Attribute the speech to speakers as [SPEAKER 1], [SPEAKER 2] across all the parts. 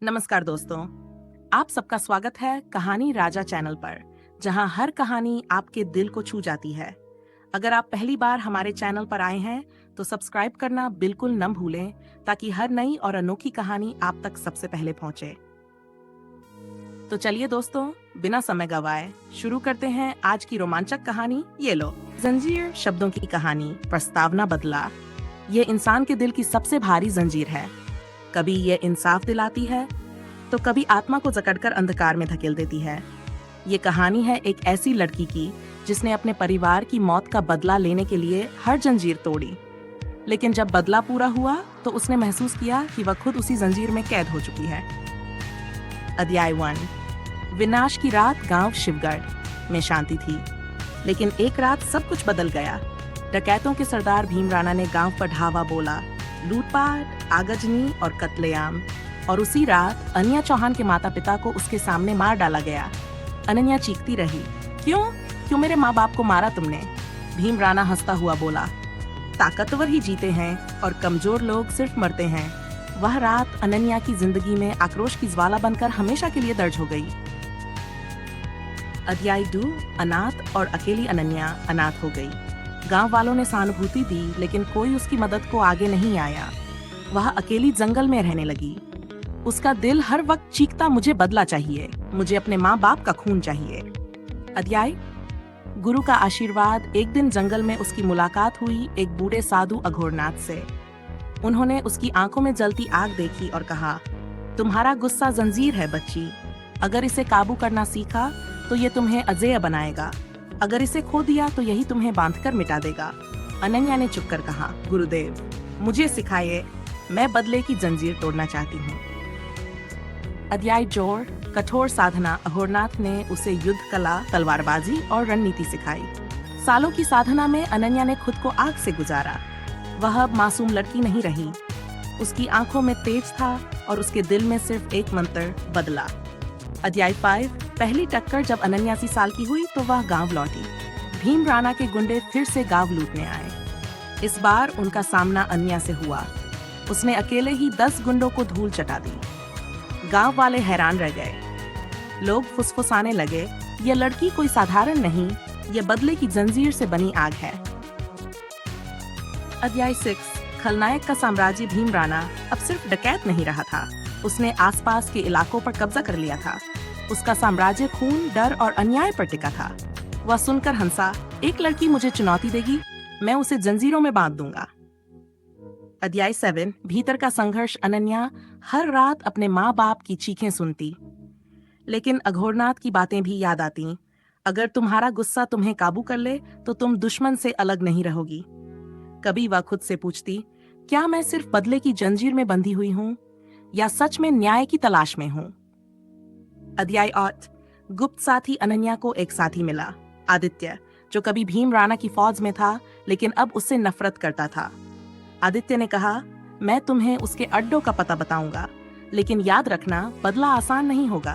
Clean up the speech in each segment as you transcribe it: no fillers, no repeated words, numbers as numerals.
[SPEAKER 1] नमस्कार दोस्तों, आप सबका स्वागत है कहानी राजा चैनल पर, जहां हर कहानी आपके दिल को छू जाती है। अगर आप पहली बार हमारे चैनल पर आए हैं, तो सब्सक्राइब करना बिल्कुल न भूलें, ताकि हर नई और अनोखी कहानी आप तक सबसे पहले पहुंचे। तो चलिए दोस्तों, बिना समय गवाए शुरू करते हैं आज की रोमांचक कहानी। ये लो, जंजीर शब्दों की कहानी, प्रस्तावना बदला। ये इंसान के दिल की सबसे भारी जंजीर है। कभी ये इंसाफ दिलाती है, तो कभी आत्मा को जकड़कर अंधकार में धकेल देती है। ये कहानी है एक ऐसी लड़की की जिसने अपने परिवार की मौत का बदला लेने के लिए हर जंजीर तोड़ी। लेकिन जब बदला पूरा हुआ, तो उसने महसूस किया कि वह खुद उसी जंजीर में कैद हो चुकी है। अध्याय 1। विनाश की रात गांव शिवगढ़ में शांति थी, लेकिन एक रात सब कुछ बदल गया। डकैतों के सरदार भीम राणा ने गांव पर धावा बोला, लूटपाट, आगजनी और कत्लेआम। और उसी रात अनन्या चौहान के माता पिता को उसके सामने मार डाला गया। अनन्या चीखती रही, क्यों क्यों मेरे माँ बाप को मारा तुमने? भीम राणा हंसता हुआ बोला, ताकतवर ही जीते हैं और कमजोर लोग सिर्फ मरते हैं। वह रात अनन्या की जिंदगी में आक्रोश की ज्वाला बनकर हमेशा के लिए दर्ज हो गई। अध्याय 2। अनाथ और अकेली अनन्या अनाथ हो गई। गांव वालों ने सहानुभूति दी, लेकिन कोई उसकी मदद को आगे नहीं आया। वह अकेली जंगल में रहने लगी। उसका दिल हर वक्त चीखता, मुझे बदला चाहिए, मुझे अपने माँ बाप का खून चाहिए। अध्याय। गुरु का आशीर्वाद। एक दिन जंगल में उसकी मुलाकात हुई एक बूढ़े साधु अघोरनाथ से। उन्होंने उसकी आंखों में जलती आग देखी और कहा, तुम्हारा गुस्सा जंजीर है बच्ची। अगर इसे काबू करना सीखा तो ये तुम्हें अजेय बनाएगा। अगर इसे खो दिया तो यही तुम्हें बांधकर मिटा देगा। अनन्या ने चुपकर कहा, गुरुदेव, मुझे सिखाइए, मैं बदले की जंजीर तोड़ना चाहती हूँ। अध्याय जोर। कठोर साधना। अघोरनाथ ने उसे युद्ध कला, तलवारबाजी और रणनीति सिखाई। सालों की साधना में अनन्या ने खुद को आग से गुजारा। वह अब मासूम लड़की नहीं रही। उसकी आंखों में तेज था और उसके दिल में सिर्फ एक मंत्र, बदला। अध्याय 5। पहली टक्कर। जब अनन्या 80 साल की हुई तो वह गांव लौटी। भीम राणा के गुंडे फिर से गांव लूटने आए। इस बार उनका सामना अनन्या से हुआ। उसने अकेले ही 10 गुंडों को धूल चटा दी। गांव वाले हैरान रह गए। लोग फुसफुसाने लगे, ये लड़की कोई साधारण नहीं, ये बदले की जंजीर से बनी आग है। अध्याय 6। खलनायक का साम्राज्य। भीम राणा अब सिर्फ डकैत नहीं रहा था, उसने आसपास के इलाकों पर कब्जा कर लिया था। उसका साम्राज्य खून, डर और अन्याय पर टिका था। वह सुनकर हंसा, एक लड़की मुझे चुनौती देगी, मैं उसे जंजीरों में बांध दूंगा। अध्याय 7। भीतर का संघर्ष। अनन्या हर रात अपने माँ बाप की चीखें सुनती, लेकिन अघोरनाथ की बातें भी याद आती। अगर तुम्हारा गुस्सा तुम्हें काबू कर ले तो तुम दुश्मन से अलग नहीं रहोगी। कभी वह खुद से पूछती, क्या मैं सिर्फ बदले की जंजीर में बंधी हुई हूँ, या सच में न्याय की तलाश में हूँ? अध्याय 8। गुप्त साथी। अनन्या को एक साथी मिला, आदित्य, जो कभी भीम राणा की फौज में था, लेकिन अब उससे नफरत करता था। आदित्य ने कहा, मैं तुम्हें उसके अड्डों का पता बताऊंगा, लेकिन याद रखना, बदला आसान नहीं होगा।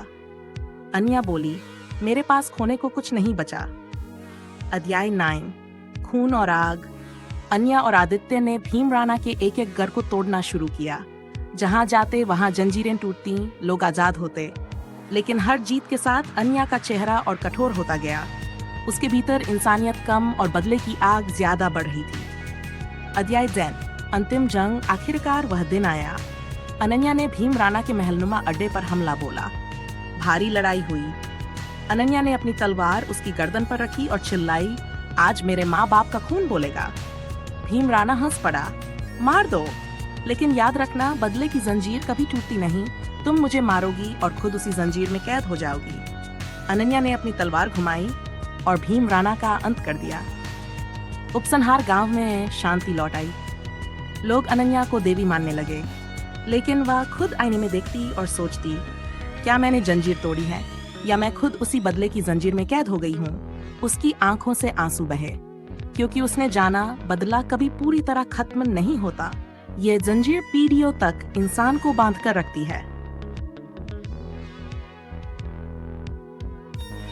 [SPEAKER 1] अनन्या बोली, मेरे पास खोने को कुछ नहीं बचा। अध्याय 9। खून और आग। अनन्या और आदित्य ने भीम राणा के एक एक घर को तोड़ना शुरू किया। जहां जाते वहां जंजीरें टूटती, लोग आजाद होते। लेकिन हर जीत के साथ अनन्या का चेहरा और कठोर होता गया। उसके भीतर इंसानियत कम और बदले की आग ज्यादा बढ़ रही थी। अध्याय 10। अंतिम जंग। आखिरकार वह दिन आया। अनन्या ने भीम राणा के महलनुमा अड्डे पर हमला बोला। भारी लड़ाई हुई। अनन्या ने अपनी तलवार उसकी गर्दन पर रखी और चिल्लाई, आज मेरे माँ बाप का खून बोलेगा। भीम राणा हंस पड़ा, मार दो, लेकिन याद रखना, बदले की जंजीर कभी टूटती नहीं। तुम मुझे मारोगी और खुद उसी जंजीर में कैद हो जाओगी। अनन्या ने अपनी तलवार घुमाई और भीम राणा का अंत कर दिया। उपसंहार। गांव में शांति लौट आई। लोग अनन्या को देवी मानने लगे, लेकिन वह खुद आईने में देखती और सोचती, क्या मैंने जंजीर तोड़ी है, या मैं खुद उसी बदले की जंजीर में कैद हो गई हूँ? उसकी आंखों से आंसू बहे, क्योंकि उसने जाना, बदला कभी पूरी तरह खत्म नहीं होता। ये जंजीर पीढ़ियों तक इंसान को बांधकर रखती है।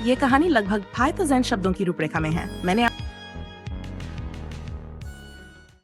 [SPEAKER 1] ये कहानी लगभग 5000 शब्दों की रूपरेखा में है। मैंने